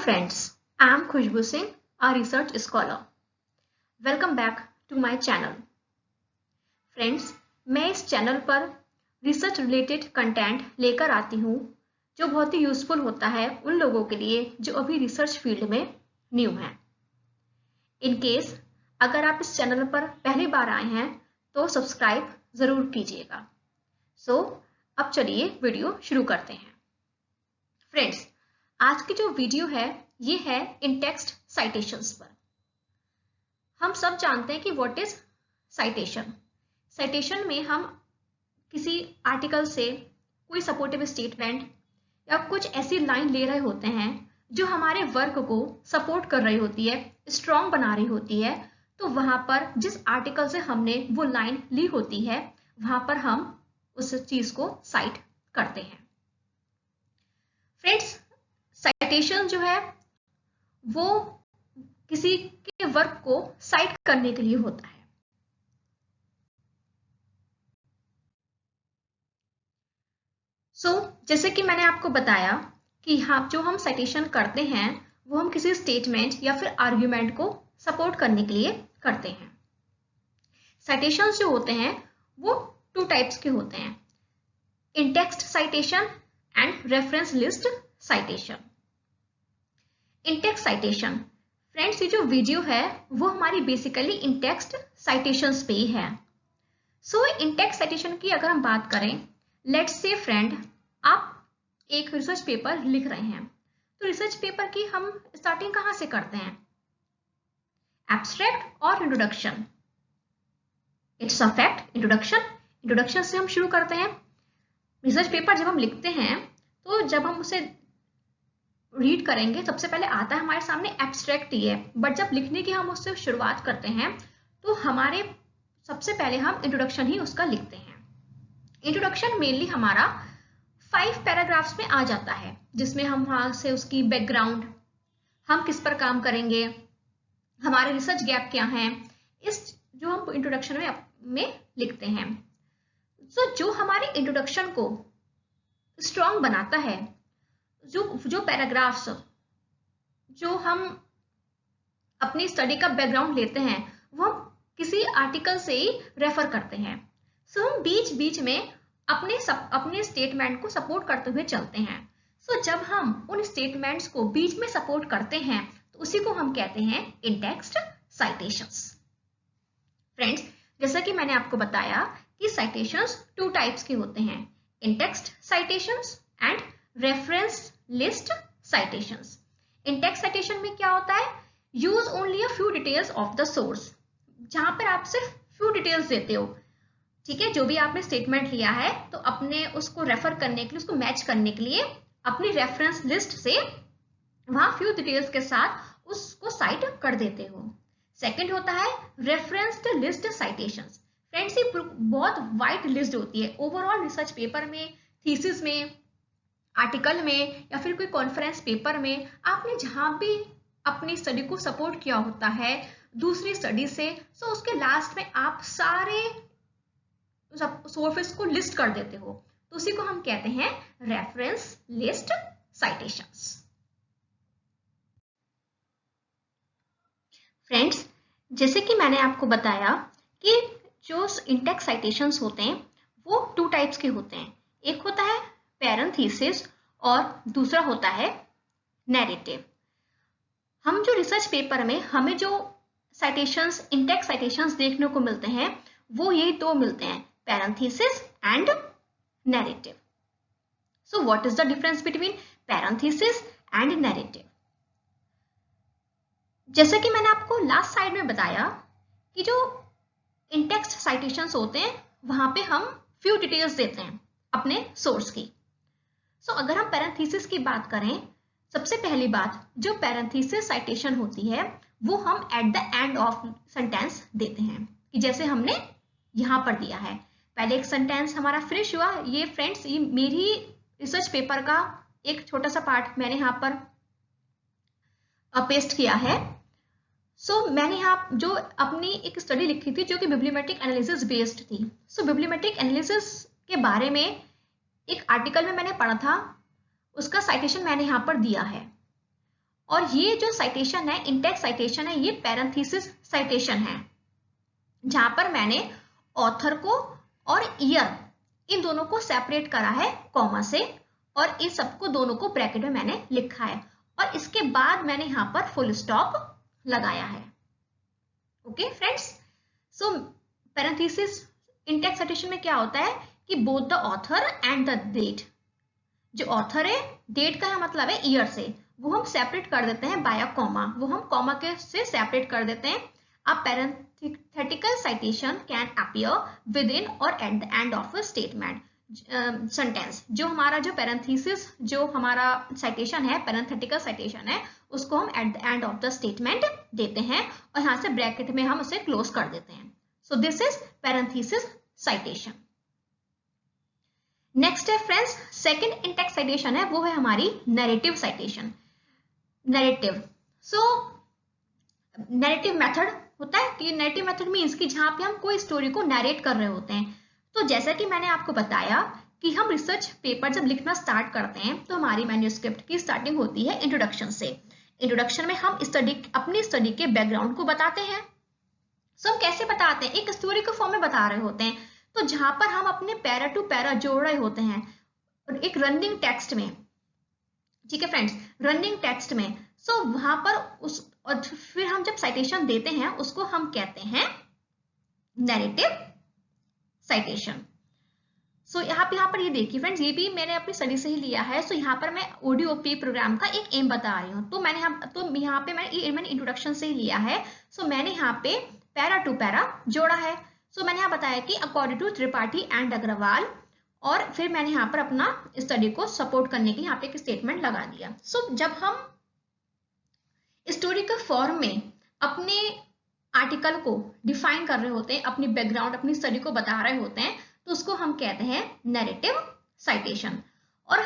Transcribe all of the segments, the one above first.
friends, I am Khushbu Singh, a research scholar. Welcome back to my channel. Friends, मैं इस channel पर research related content लेकर आती हूँ जो बहुत ही यूजफुल होता है उन लोगों के लिए जो अभी रिसर्च फील्ड में न्यू हैं। इन केस अगर आप इस चैनल पर पहली बार आए हैं तो सब्सक्राइब ज़रूर कीजिएगा। अब चलिए वीडियो शुरू करते हैं। फ्रेंड्स, आज की जो वीडियो है ये है इन टेक्स्ट साइटेशंस पर। हम सब जानते हैं कि व्हाट इज साइटेशन। साइटेशन में हम किसी आर्टिकल से कोई सपोर्टिव स्टेटमेंट या कुछ ऐसी लाइन ले रहे होते हैं जो हमारे वर्क को सपोर्ट कर रही होती है, स्ट्रॉन्ग बना रही होती है। तो वहां पर जिस आर्टिकल से हमने वो लाइन ली होती है वहां पर हम उस चीज को साइट करते हैं। फ्रेंड्स, साइटेशन जो है वो किसी के वर्क को साइट करने के लिए होता है। जैसे कि मैंने आपको बताया कि जो हम साइटेशन करते हैं वो हम किसी स्टेटमेंट या फिर आर्ग्यूमेंट को सपोर्ट करने के लिए करते हैं। साइटेशंस जो होते हैं वो टू टाइप्स के होते हैं, in text citation and reference list citation. In text citation, friends ये जो वीडियो है वो हमारी बेसिकली इन टेक्स्ट साइटेशंस पे ही है। इन टेक्स्ट साइटेशन की अगर हम बात करें, लेट्स से फ्रेंड आप एक रिसर्च पेपर लिख रहे हैं, तो रिसर्च पेपर की हम स्टार्टिंग कहाँ से करते हैं? एब्स्ट्रैक्ट और introduction. It's a fact, introduction से हम शुरू करते हैं। रिसर्च पेपर जब हम लिखते हैं तो जब हम उसे रीड करेंगे सबसे पहले आता है हमारे सामने एब्स्ट्रैक्ट ही है, बट जब लिखने की हम उससे शुरुआत करते हैं तो हमारे सबसे पहले हम इंट्रोडक्शन ही उसका लिखते हैं। इंट्रोडक्शन मेनली हमारा 5 पैराग्राफ्स में आ जाता है, जिसमें हम वहां से उसकी बैकग्राउंड, हम किस पर काम करेंगे, हमारे रिसर्च गैप क्या हैं, इस जो हम इंट्रोडक्शन में लिखते हैं। जो हमारे इंट्रोडक्शन को स्ट्रॉन्ग बनाता है, जो पैराग्राफ्स जो हम अपनी स्टडी का बैकग्राउंड लेते हैं वो हम किसी आर्टिकल से ही रेफर करते हैं। हम बीच बीच में अपने स्टेटमेंट को सपोर्ट करते हुए चलते हैं। जब हम उन स्टेटमेंट्स को बीच में सपोर्ट करते हैं तो उसी को हम कहते हैं इन टेक्स्ट साइटेशंस। फ्रेंड्स, जैसा कि मैंने आपको बताया कि साइटेशंस टू टाइप्स के होते हैं, in text citations and reference list citations. In text citation में क्या होता है? Use only a few details of the source, जहां पर आप सिर्फ फ्यू डिटेल्स देते हो। ठीक है, जो भी आपने स्टेटमेंट लिया है तो अपने उसको रेफर करने के लिए, उसको मैच करने के लिए अपनी रेफरेंस लिस्ट से वहां फ्यू डिटेल्स के साथ उसको साइट कर देते हो। सेकंड होता है रेफरेंस्ड लिस्ट साइटेशंस। फ्रेंड्स, ये बहुत वाइड लिस्ट होती है। ओवरऑल रिसर्च पेपर में, थीसिस में, आर्टिकल में या फिर कोई कॉन्फ्रेंस पेपर में आपने जहां भी अपनी स्टडी को सपोर्ट किया होता है दूसरी स्टडी से, तो उसके लास्ट में आप सारे सोर्सेस को लिस्ट कर देते हो, तो उसी को हम कहते हैं रेफरेंस लिस्ट साइटेशंस। फ्रेंड्स, जैसे कि मैंने आपको बताया कि जो इंटेक्स्ट साइटेशंस होते हैं वो टू टाइप्स के होते हैं। एक होता है पैरेंथेसिस और दूसरा होता है नैरेटिव। हम जो रिसर्च पेपर में हमें जो साइटेशंस, इंटेक्स्ट साइटेशंस देखने को मिलते हैं वो यही दो मिलते हैं, parenthesis and narrative. What is the difference between parenthesis and narrative? जैसे कि मैंने आपको लास्ट साइड में बताया कि जो इंटेक्स्ट साइटेशंस होते हैं वहां पे हम फ्यू डिटेल्स देते हैं अपने सोर्स की। अगर हम पैरेंथेसिस की बात करें, सबसे पहली बात, जो पैरेंथेसिस साइटेशन होती है वो हम at the end of sentence देते हैं, कि जैसे हमने यहां पर दिया है। पहले एक सेंटेंस हमारा फिनिश हुआ। ये फ्रेंड्स, ये मेरी रिसर्च पेपर का एक छोटा सा पार्ट मैंने यहाँ पर पेस्ट किया है। मैंने यहाँ जो अपनी एक स्टडी लिखी थी जो कि बिब्लियोमेट्रिक एनालिसिस बेस्ड थी। बिब्लियोमेट्रिक एनालिसिस के बारे में एक आर्टिकल में मैंने पढ़ा था, उसका साइटेशन मैंने यहाँ पर दिया है। और ये जो साइटेशन है, इंटेक्स साइटेशन है, ये पैरेंथेसिस साइटेशन है, जहां पर मैंने ऑथर को और ईयर इन दोनों को सेपरेट करा है कॉमा से, और इन सबको दोनों को ब्रैकेट में मैंने लिखा है, और इसके बाद मैंने यहाँ पर फुल स्टॉप लगाया है। Okay friends, so parenthesis intext citation में क्या होता है कि both the author and the date, जो ऑथर है, डेट का मतलब है ईयर से, वो हम सेपरेट कर देते हैं बाय अ कॉमा, वो हम कॉमा के से सेपरेट कर देते हैं। अ parenthetical citation can appear within or at the end of a statement sentence। जो हमारा जो पैरेंथेसिस जो हमारा citation है, पैरेंथेटिकल citation है, उसको हम at the end of the statement देते हैं और यहाँ से ब्रैकेट में हम उसे क्लोज कर देते हैं। So this is parenthesis citation। Next है फ्रेंड्स, सेकंड इंटेक्स citation है, वो है हमारी नैरेटिव citation। नैरेटिव, सो नैरेटिव मेथड होता है कि नैरेटिव मेथड मीन्स कि जहां पे हम कोई स्टोरी को नरेट कर रहे होते हैं। तो जैसा कि मैंने आपको बताया कि हम रिसर्च पेपर जब लिखना स्टार्ट करते हैं तो हमारी मैन्यूस्क्रिप्ट की स्टार्टिंग होती है इंट्रोडक्शन से। इंट्रोडक्शन में हम अपनी स्टडी के बैकग्राउंड को बताते हैं। सो हम कैसे बताते हैं, एक स्टोरी के फॉर्म में बता रहे होते हैं, तो जहां पर हम अपने पैरा टू पैरा जोड़ रहे होते हैं एक रनिंग टेक्स्ट में, ठीक है फ्रेंड्स, रनिंग टेक्स्ट में। सो वहां पर उस और फिर हम जब साइटेशन देते हैं उसको हम कहते हैं नैरेटिव साइटेशन। सो यहाँ पर ये देखिए फ्रेंड्स, ये भी मैंने अपनी स्टडी से ही लिया है। सो यहाँ पर मैं ODOP प्रोग्राम का एक एम बता रही हूँ, तो यहाँ पे मैंने इंट्रोडक्शन से ही लिया है। सो मैंने यहाँ पे पैरा टू पैरा जोड़ा है। सो मैंने यहाँ बताया कि according to Tripathi and Agarwal, और फिर मैंने यहाँ पर अपना स्टडी को सपोर्ट करने के लिए यहाँ पे एक स्टेटमेंट लगा दिया। सो जब हम स्टोरी के फॉर्म में अपने आर्टिकल को डिफाइन कर रहे होते हैं, अपनी बैकग्राउंड, अपनी स्टडी को बता रहे होते हैं, तो उसको हम कहते हैं नैरेटिव साइटेशन। और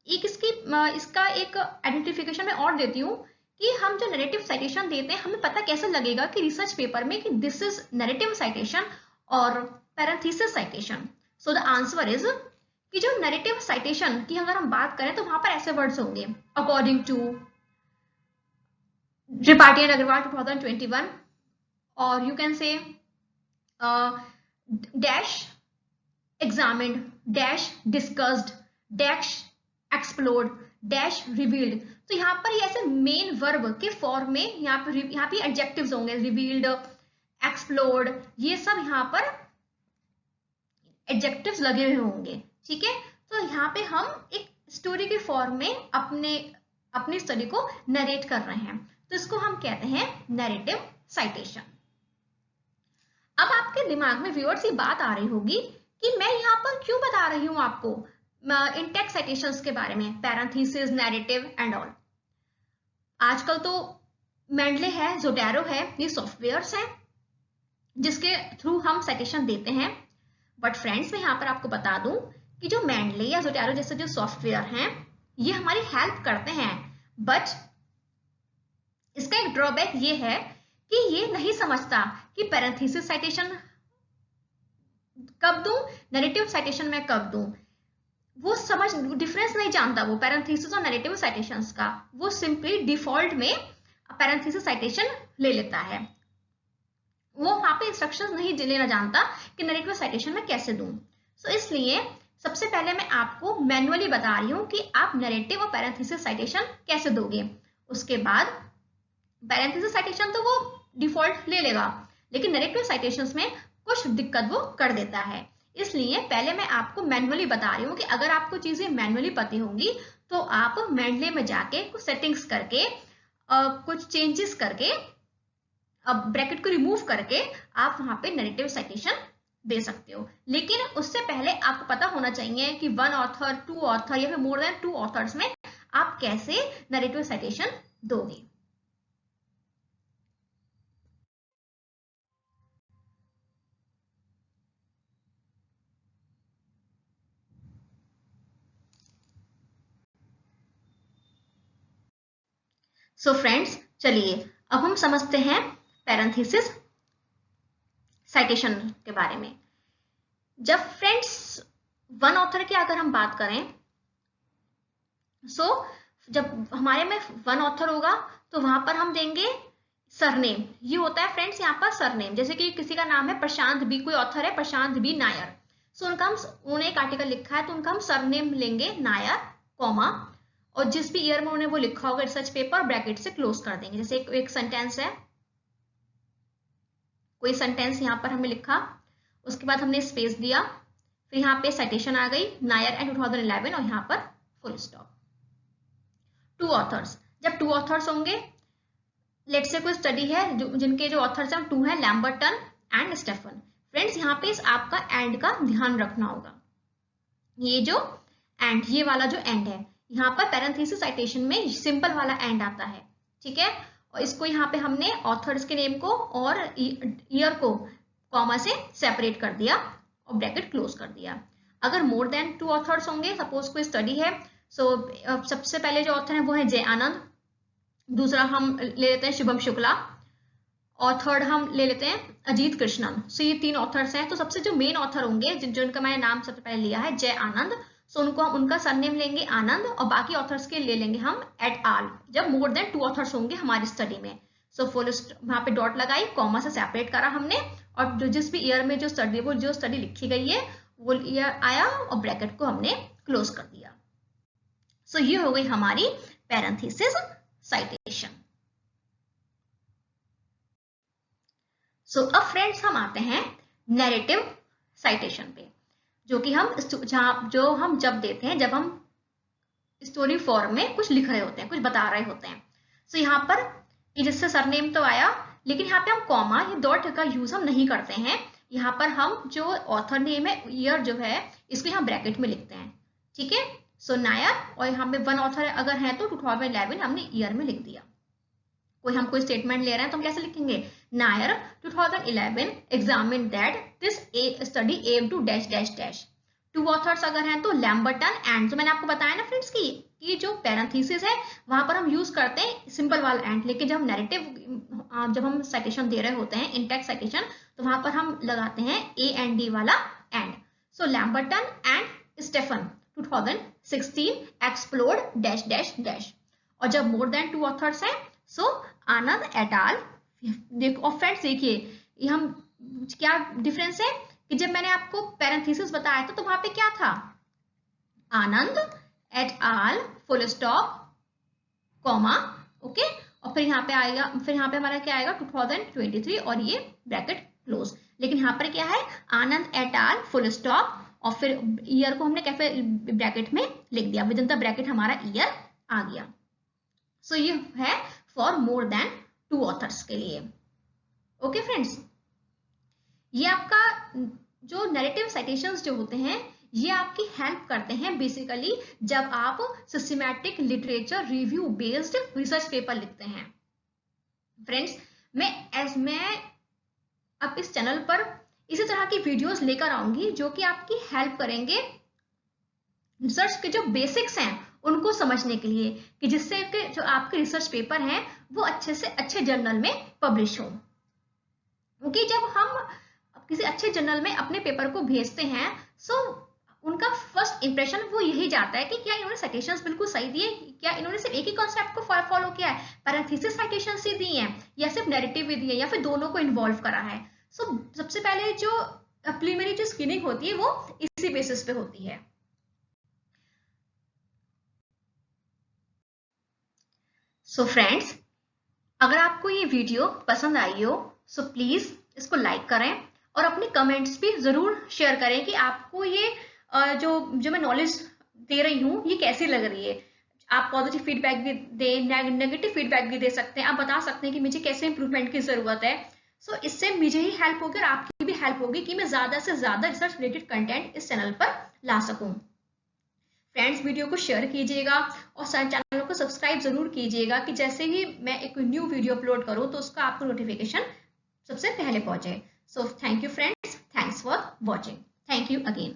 एक इसका एक आइडेंटिफिकेशन मैं और देती हूँ कि हम जो नैरेटिव साइटेशन देते हैं, हमें पता कैसे लगेगा कि रिसर्च पेपर में कि दिस इज नैरेटिव साइटेशन और parenthesis citation. So the answer is कि जो नैरेटिव साइटेशन की अगर हम बात करें तो वहां पर ऐसे वर्ड्स होंगे, according to, Tripathi and Agarwal 2021, और you can say dash examined, dash discussed, dash explored, dash revealed. तो यहाँ पर ये ऐसे मेन वर्ब के फॉर्म में यहाँ पे एडजेक्टिव्स होंगे, रिवील्ड, एक्सप्लोर्ड, ये सब यहाँ पर एडजेक्टिव्स लगे हुए होंगे, ठीक है। तो यहाँ पे हम एक स्टोरी के फॉर्म में अपनी स्टडी को नरेट कर रहे हैं, तो इसको हम कहते हैं नैरेटिव साइटेशन। अब आपके दिमाग में व्यूअर्स ये बात आ रही होगी कि मैं यहाँ पर क्यों बता रही हूँ आपको इंटेक्स साइटेशंस के बारे में, पैरेंथेसिस, नैरेटिव एंड ऑल। आजकल तो मेंडले है, जोटैरो है, ये सॉफ्टवेयर्स हैं जिसके थ्रू हम साइटेशन देते हैं। बट फ्रेंड्स, मैं यहाँ पर आपको बता दूं कि जो मेंडले या जोटैरो जैसे जो सॉफ्टवेयर हैं, ये हमारी हेल्प करते हैं, बट इसका एक ड्रॉबैक ये है कि ये नहीं समझता कि पैरेंथेसिस साइटेशन कब दूं, नैरेटिव साइटेशन में कब दूं। वो डिफरेंस नहीं जानता वो पैरेंथेसिस और नैरेटिव साइटेशंस का। वो सिंपली डिफॉल्ट में पैरेंथेसिस साइटेशन ले लेता है, वो वहां पे इंस्ट्रक्शंस नहीं लेना जानता कि नैरेटिव साइटेशन में कैसे दूं। सो इसलिए सबसे पहले मैं आपको मैनुअली बता रही हूँ कि आप नैरेटिव और पैरेंथेसिस साइटेशन कैसे दोगे। उसके बाद पैरेंथेसिस साइटेशन तो वो डिफॉल्ट ले लेगा, लेकिन नैरेटिव साइटेशंस में कुछ दिक्कत वो कर देता है। इसलिए पहले मैं आपको मैनुअली बता रही हूँ कि अगर आपको चीजें मैनुअली पता होंगी तो आप मेंडले में जाके कुछ सेटिंग्स करके कुछ चेंजेस करके अब ब्रैकेट को रिमूव करके आप वहां पे नैरेटिव साइटेशन दे सकते हो। लेकिन उससे पहले आपको पता होना चाहिए कि 1 ऑथर, 2 ऑथर या फिर मोर देन 2 ऑथर्स में आप कैसे नैरेटिव साइटेशन दोगे। सो फ्रेंड्स, चलिए अब हम समझते हैं पैरेंथेसिस साइटेशन के बारे में। जब फ्रेंड्स 1 ऑथर की अगर हम बात करें, सो जब हमारे में वन ऑथर होगा तो वहां पर हम देंगे सरनेम। ये होता है फ्रेंड्स यहाँ पर सरनेम। जैसे कि किसी का नाम है प्रशांत बी, कोई ऑथर है प्रशांत बी नायर, सो उनका हम, उन्होंने एक आर्टिकल लिखा है तो उनका हम सरनेम लेंगे नायर, कॉमा, और जिस भी ईयर में उन्होंने वो लिखा होगा रिसर्च पेपर, ब्रैकेट से क्लोज कर देंगे। जैसे एक सेंटेंस है, कोई सेंटेंस यहाँ पर हमने लिखा, उसके बाद हमने स्पेस दिया, फिर यहाँ पे साइटेशन आ गई नायर एंड 2011 और यहाँ पर फुल स्टॉप। टू ऑथर्स, जब टू ऑथर्स होंगे, लेट से कोई स्टडी है जिनके जो ऑथर्स हैं टू है, लैम्बर्टन एंड स्टेफन। फ्रेंड्स यहाँ पे इस आपका एंड का ध्यान रखना होगा। ये जो एंड, ये वाला जो एंड है, यहाँ पर पैरेंथेसिस साइटेशन में सिंपल वाला एंड आता है, ठीक है। और इसको यहाँ पे हमने ऑथर्स के नेम को और ईयर को कॉमा से सेपरेट कर दिया और ब्रैकेट क्लोज कर दिया। अगर मोर देन टू ऑथर्स होंगे, सपोज कोई स्टडी है, सो सबसे पहले जो ऑथर है वो है जय आनंद, दूसरा हम ले लेते हैं शुभम शुक्ला, और थर्ड हम ले लेते हैं अजीत कृष्णन। सो ये तीन ऑथर्स हैं। तो सबसे जो मेन ऑथर होंगे जिनका मैंने नाम सबसे पहले लिया है जय आनंद, सो उनको हम उनका सरनेम लेंगे आनंद, और बाकी ऑथर्स के ले लेंगे हम एट आल, जब मोर देन टू ऑथर्स होंगे हमारी स्टडी में। सो फुल वहां पे डॉट लगाई, कॉमा से सेपरेट करा हमने, और जिस भी ईयर में जो स्टडी लिखी गई है वो ईयर आया और ब्रैकेट को हमने क्लोज कर दिया। सो ये हो गई हमारी पैरेंथेसिस साइटेशन। सो अब फ्रेंड्स हम आते हैं नैरेटिव साइटेशन पे, जो कि हम जब देते हैं, जब हम स्टोरी फॉर्म में कुछ लिख रहे होते हैं, कुछ बता रहे होते हैं। सो यहाँ पर जिससे सरनेम तो आया, लेकिन यहाँ पे हम कॉमा या डॉट का यूज हम नहीं करते हैं। यहाँ पर हम जो ऑथर नेम है, ईयर जो है, इसको यहाँ ब्रैकेट में लिखते हैं, ठीक है। सो नायर, और यहाँ पे वन ऑथर अगर है तो 2011 हमने ईयर में लिख दिया। हम कोई स्टेटमेंट ले रहे हैं तो हम कैसे लिखेंगे, Nair 2011 examine that this study aim to dash dash dash. Two authors अगर हैं तो लैम्बर्टन एंड। तो मैंने आपको बताया ना फ्रेंड्स कि जो पैरेंथेसिस है वहां पर हम यूज करते हैं सिंपल वाला एंड, लेकिन जब हम नैरेटिव, जब हम साइटेशन दे रहे होते हैं, इनटेक्स्ट साइटेशन, तो वहां पर हम लगाते हैं ए एंड डी वाला and. So Lamberton and Stefan 2016 explored dash dash dash. और जब मोर देन टू ऑथर्स हैं, सो आनंद एट आल। देखो फ्रेंड्स, देखिए हम क्या डिफरेंस है कि जब मैंने आपको पैरेंथेसिस बताया था तो वहां पे क्या था, आनंद एट आल फुल स्टॉप कॉमा, ओके, और फिर यहाँ पे आएगा, फिर यहाँ पे हमारा क्या आएगा 2023 और ये ब्रैकेट क्लोज। लेकिन यहाँ पर क्या है, आनंद एट आल फुल स्टॉप, और फिर ईयर को हमने कैसे ब्रैकेट में लिख दिया, विद इन द ब्रैकेट हमारा ईयर आ गया। सो ये है for more than two authors के लिए। ओके फ्रेंड्स, ये आपका जो नैरेटिव साइटेशंस जो होते हैं, ये आपकी हेल्प करते हैं बेसिकली जब आप systematic literature review based research paper लिखते हैं। फ्रेंड्स, मैं अब इस चैनल पर इसी तरह की वीडियोस लेकर आऊंगी जो कि आपकी हेल्प करेंगे रिसर्च के जो बेसिक्स हैं उनको समझने के लिए, कि जिससे कि जो आपके रिसर्च पेपर हैं वो अच्छे से अच्छे जर्नल में पब्लिश हो। क्योंकि जब हम किसी अच्छे जर्नल में अपने पेपर को भेजते हैं, सो उनका फर्स्ट इंप्रेशन वो यही जाता है कि क्या इन्होंने साइटेशंस बिल्कुल सही दिए, क्या इन्होंने सिर्फ एक ही कॉन्सेप्ट को फॉलो किया है, पैरेंथेसिस साइटेशंस ही दी हैं, या सिर्फ नैरेटिव भी दिए, या फिर दोनों को इन्वॉल्व करा है। सो सबसे पहले जो प्रीलिमिनरी जो स्क्रीनिंग होती है वो इसी बेसिस पे होती है। सो फ्रेंड्स, अगर आपको ये वीडियो पसंद आई हो, सो प्लीज इसको लाइक करें और अपने कमेंट्स भी जरूर शेयर करें कि आपको ये जो मैं नॉलेज दे रही हूँ ये कैसी लग रही है। आप पॉजिटिव फीडबैक भी दें, नेगेटिव फीडबैक भी दे सकते हैं, आप बता सकते हैं कि मुझे कैसे इंप्रूवमेंट की जरूरत है। सो इससे मुझे ही हेल्प होगी और आपकी भी हेल्प होगी कि मैं ज्यादा से ज्यादा रिसर्च रिलेटेड कंटेंट इस चैनल पर ला सकूं। फ्रेंड्स, वीडियो को शेयर कीजिएगा और चैनल को सब्सक्राइब जरूर कीजिएगा कि जैसे ही मैं एक न्यू वीडियो अपलोड करूं तो उसका आपको नोटिफिकेशन सबसे पहले पहुंचे। So thank you friends, thanks for watching, thank you again.